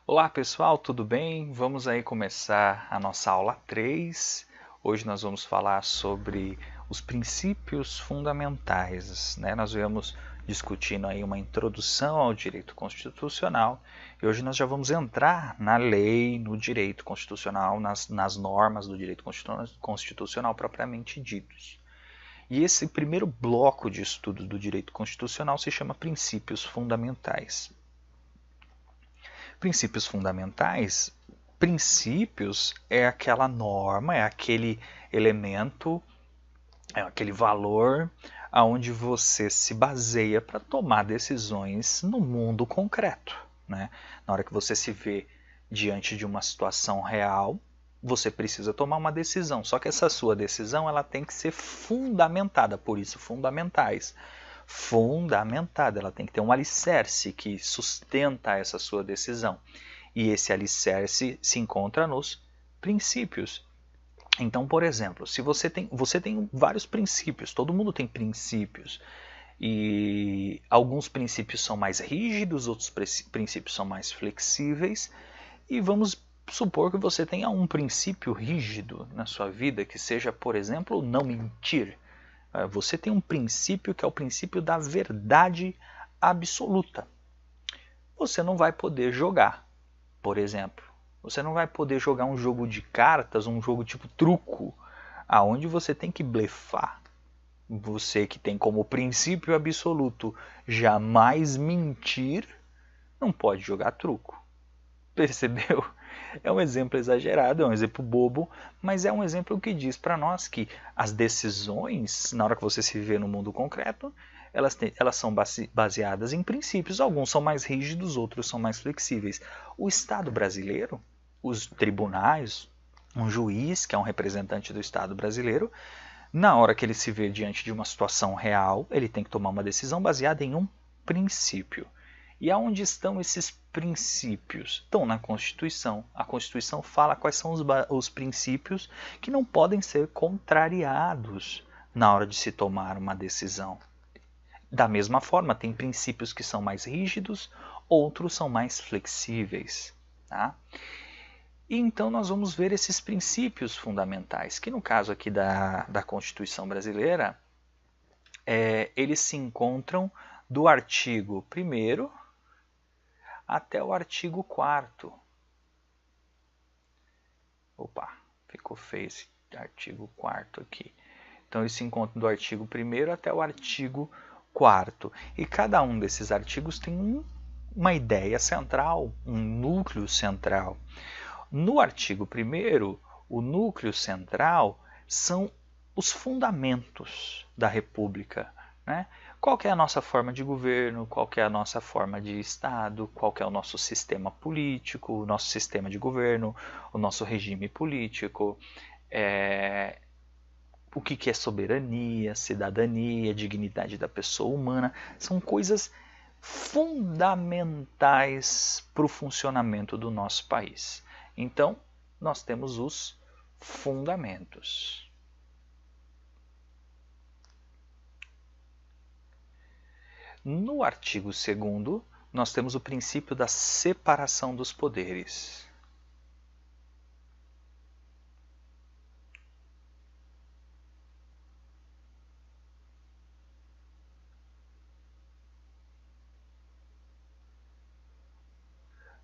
Olá pessoal, tudo bem? Vamos aí começar a nossa aula 3. Hoje nós vamos falar sobre os princípios fundamentais, né? Nós viemos discutindo aí uma introdução ao direito constitucional e hoje nós já vamos entrar na lei, no direito constitucional, nas normas do direito constitucional propriamente ditos. E esse primeiro bloco de estudo do direito constitucional se chama princípios fundamentais. Princípios fundamentais, princípios é aquela norma, é aquele elemento, é aquele valor aonde você se baseia para tomar decisões no mundo concreto, né? Na hora que você se vê diante de uma situação real, você precisa tomar uma decisão. Só que essa sua decisão ela tem que ser fundamentada, por isso fundamentais. Fundamentada, ela tem que ter um alicerce que sustenta essa sua decisão. E esse alicerce se encontra nos princípios. Então, por exemplo, se você tem vários princípios, todo mundo tem princípios, e alguns princípios são mais rígidos, outros princípios são mais flexíveis, e vamos supor que você tenha um princípio rígido na sua vida, que seja, por exemplo, não mentir. Você tem um princípio que é o princípio da verdade absoluta. Você não vai poder jogar, por exemplo. Você não vai poder jogar um jogo de cartas, um jogo tipo truco, aonde você tem que blefar. Você que tem como princípio absoluto jamais mentir, não pode jogar truco. Percebeu? É um exemplo exagerado, é um exemplo bobo, mas é um exemplo que diz para nós que as decisões, na hora que você se vê no mundo concreto, elas são baseadas em princípios. Alguns são mais rígidos, outros são mais flexíveis. O Estado brasileiro, os tribunais, um juiz, que é um representante do Estado brasileiro, na hora que ele se vê diante de uma situação real, ele tem que tomar uma decisão baseada em um princípio. E aonde estão esses princípios? Estão na Constituição. A Constituição fala quais são os princípios que não podem ser contrariados na hora de se tomar uma decisão. Da mesma forma, tem princípios que são mais rígidos, outros são mais flexíveis. Tá? E então nós vamos ver esses princípios fundamentais, que no caso aqui da Constituição brasileira, eles se encontram do artigo 1º até o artigo 4º. Opa, ficou feio esse artigo 4º aqui. Então eles se encontram do artigo 1º até o artigo 4º. E cada um desses artigos tem uma ideia central, um núcleo central. No artigo 1º, o núcleo central são os fundamentos da República, né? Qual que é a nossa forma de governo, qual que é a nossa forma de Estado, qual que é o nosso sistema político, o nosso sistema de governo, o nosso regime político, o que é soberania, cidadania, dignidade da pessoa humana, são coisas fundamentais para o funcionamento do nosso país. Então, nós temos os fundamentos. No artigo 2º, nós temos o princípio da separação dos poderes.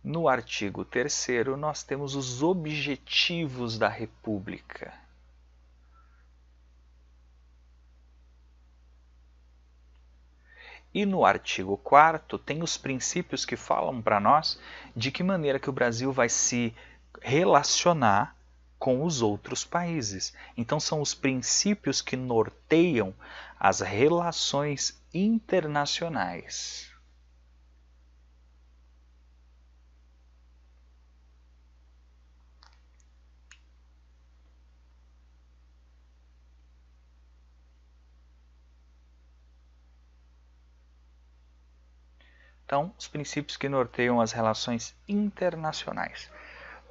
No artigo 3º, nós temos os objetivos da República. E no artigo 4º tem os princípios que falam para nós de que maneira que o Brasil vai se relacionar com os outros países. Então são os princípios que norteiam as relações internacionais. Então, os princípios que norteiam as relações internacionais.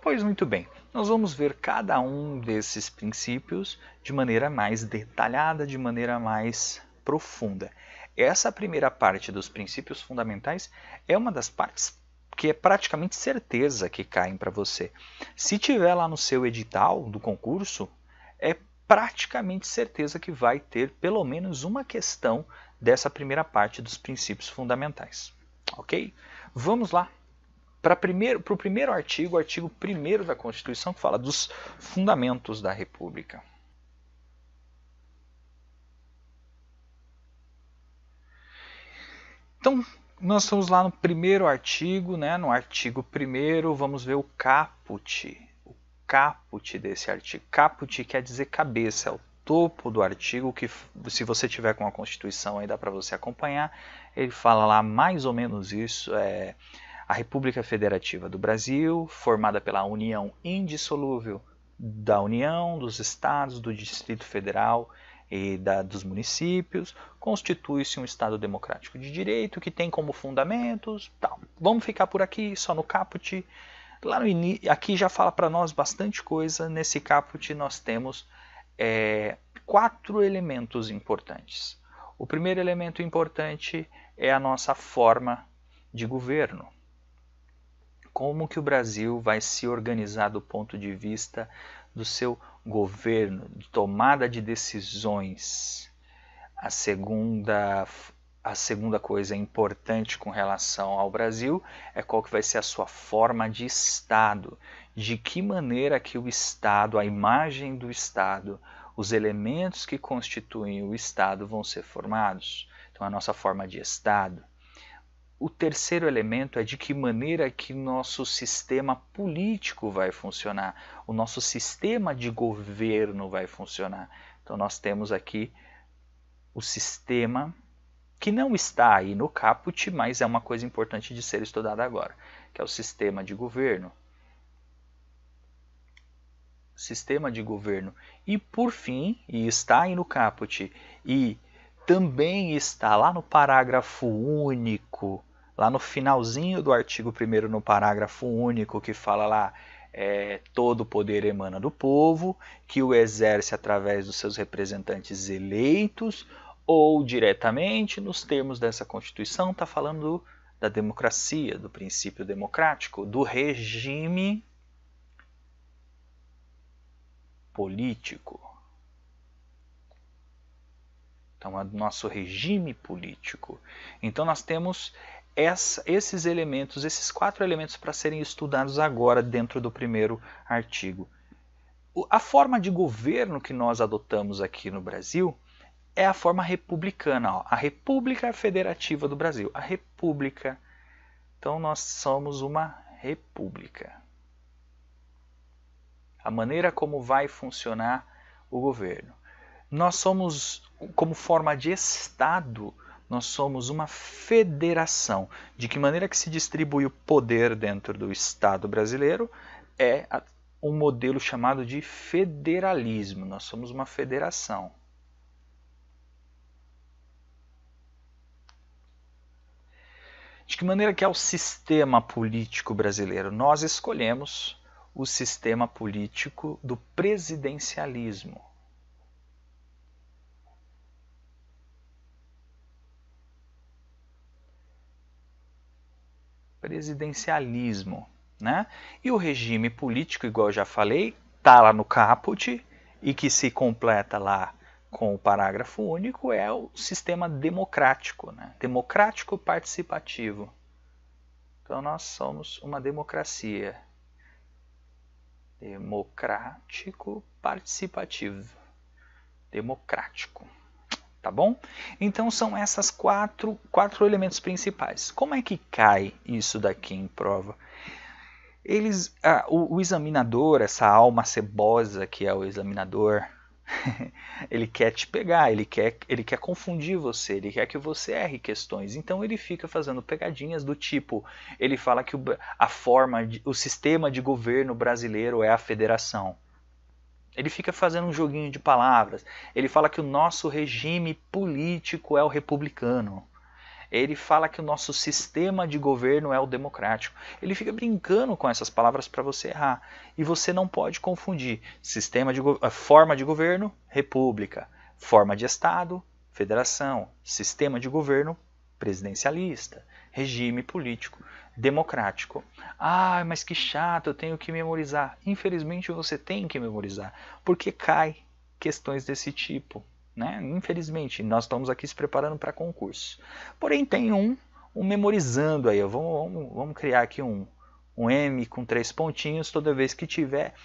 Pois muito bem, nós vamos ver cada um desses princípios de maneira mais detalhada, de maneira mais profunda. Essa primeira parte dos princípios fundamentais é uma das partes que é praticamente certeza que caem para você. Se tiver lá no seu edital do concurso, é praticamente certeza que vai ter pelo menos uma questão dessa primeira parte dos princípios fundamentais. Ok? Vamos lá para o primeiro artigo, o artigo 1º da Constituição, que fala dos fundamentos da República. Então, nós estamos lá no primeiro artigo, né? No artigo 1º, vamos ver o caput. O caput desse artigo. Caput quer dizer cabeça, é o topo do artigo, que se você tiver com a Constituição aí dá para você acompanhar. Ele fala lá mais ou menos isso, a República Federativa do Brasil, formada pela união indissolúvel da União, dos Estados, do Distrito Federal e dos municípios, constitui-se um Estado democrático de direito que tem como fundamentos, tal. Vamos ficar por aqui, só no caput. Lá no aqui já fala para nós bastante coisa. Nesse caput nós temos 4 elementos importantes. O primeiro elemento importante é a nossa forma de governo. Como que o Brasil vai se organizar do ponto de vista do seu governo, de tomada de decisões. A segunda coisa importante com relação ao Brasil é qual que vai ser a sua forma de Estado. De que maneira que o Estado, a imagem do Estado, os elementos que constituem o Estado vão ser formados. Então, a nossa forma de Estado. O terceiro elemento é de que maneira que nosso sistema político vai funcionar, o nosso sistema de governo vai funcionar. Então nós temos aqui o sistema, que não está aí no caput, mas é uma coisa importante de ser estudada agora, que é o sistema de governo. Sistema de governo. E por fim, e está aí no caput, e também está lá no parágrafo único, lá no finalzinho do artigo 1º, no parágrafo único, que fala lá, todo o poder emana do povo, que o exerce através dos seus representantes eleitos ou diretamente, nos termos dessa Constituição, está falando da democracia, do princípio democrático, do regime político. Então, é do nosso regime político. Então, nós temos esses elementos, esses 4 elementos para serem estudados agora dentro do primeiro artigo. A forma de governo que nós adotamos aqui no Brasil é a forma republicana, ó, a República Federativa do Brasil. A República. Então, nós somos uma república. A maneira como vai funcionar o governo. Nós somos, como forma de Estado, nós somos uma federação. De que maneira que se distribui o poder dentro do Estado brasileiro é um modelo chamado de federalismo. Nós somos uma federação. De que maneira que é o sistema político brasileiro? Nós escolhemos o sistema político do presidencialismo. Presidencialismo, né? E o regime político, igual eu já falei, está lá no caput e que se completa lá com o parágrafo único é o sistema democrático, né? Democrático participativo. Então nós somos uma democracia. Democrático participativo. Democrático. Tá bom? Então são essas quatro elementos principais. Como é que cai isso daqui em prova? O examinador, essa alma cebosa que é o examinador, ele quer te pegar, ele quer confundir você, ele quer que você erre questões. Então ele fica fazendo pegadinhas do tipo, ele fala que o sistema de governo brasileiro é a federação. Ele fica fazendo um joguinho de palavras. Ele fala que o nosso regime político é o republicano. Ele fala que o nosso sistema de governo é o democrático. Ele fica brincando com essas palavras para você errar. E você não pode confundir forma de governo, república. Forma de Estado, federação. Sistema de governo, presidencialista, regime político, democrático. Ah, mas que chato, eu tenho que memorizar. Infelizmente você tem que memorizar, porque cai questões desse tipo. Né? Infelizmente, nós estamos aqui se preparando para concurso. Porém, tem um memorizando aí. Vamos criar aqui um M com 3 pontinhos toda vez que tiver.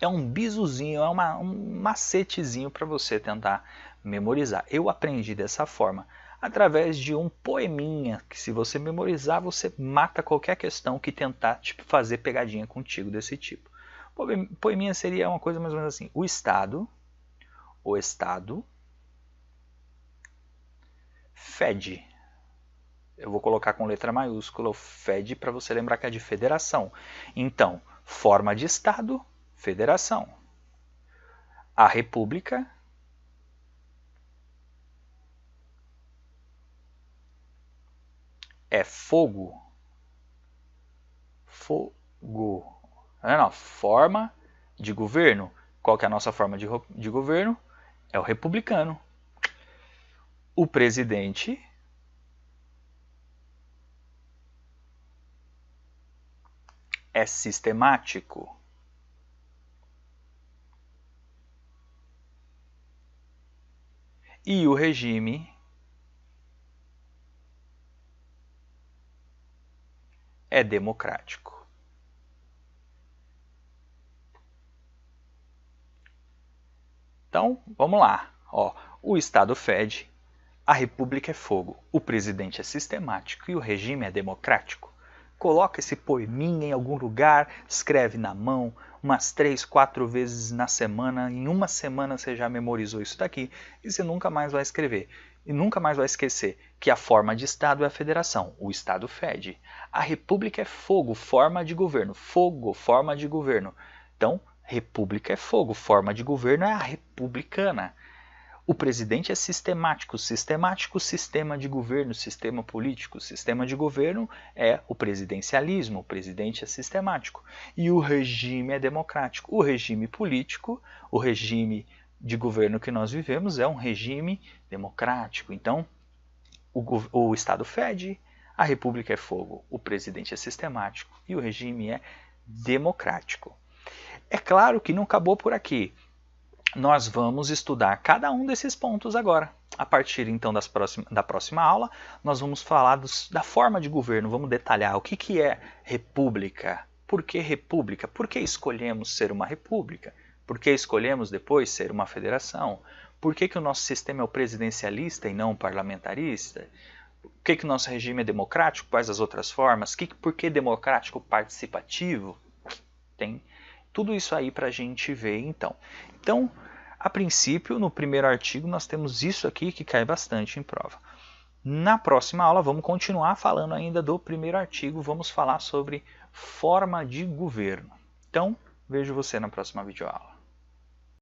É um bizuzinho, é um macetezinho para você tentar memorizar. Eu aprendi dessa forma, através de um poeminha, que se você memorizar, você mata qualquer questão que tentar tipo, fazer pegadinha contigo desse tipo. Poeminha seria uma coisa mais ou menos assim. O Estado fede. Eu vou colocar com letra maiúscula o fede para você lembrar que é de federação. Então, forma de Estado, federação. A República é fogo. Fogo. Não, forma de governo. Qual que é a nossa forma de governo? É o republicano. O presidente é sistemático. E o regime é democrático. Então, vamos lá. Ó, o Estado fede, a República é fogo, o presidente é sistemático e o regime é democrático. Coloca esse poeminha em algum lugar, escreve na mão, umas 3, 4 vezes na semana. Em uma semana você já memorizou isso daqui e você nunca mais vai escrever. E nunca mais vai esquecer que a forma de Estado é a federação. O Estado fede. A República é fogo, forma de governo. Fogo, forma de governo. Então, República é fogo, forma de governo é a republicana. O presidente é sistemático, sistema de governo, sistema político, sistema de governo é o presidencialismo, o presidente é sistemático. E o regime é democrático. O regime político, o regime de governo que nós vivemos é um regime democrático. Então, o Estado fede, a República é fogo, o presidente é sistemático e o regime é democrático. É claro que não acabou por aqui. Nós vamos estudar cada um desses pontos agora. A partir então da próxima aula, nós vamos falar da forma de governo, vamos detalhar o que é república, por que república, por que escolhemos ser uma república, por que escolhemos depois ser uma federação, por que o nosso sistema é o presidencialista e não o parlamentarista, por que o nosso regime é democrático, quais as outras formas, por que democrático participativo, tem tudo isso aí para a gente ver então. Então, a princípio, no primeiro artigo, nós temos isso aqui que cai bastante em prova. Na próxima aula, vamos continuar falando ainda do primeiro artigo, vamos falar sobre forma de governo. Então, vejo você na próxima videoaula.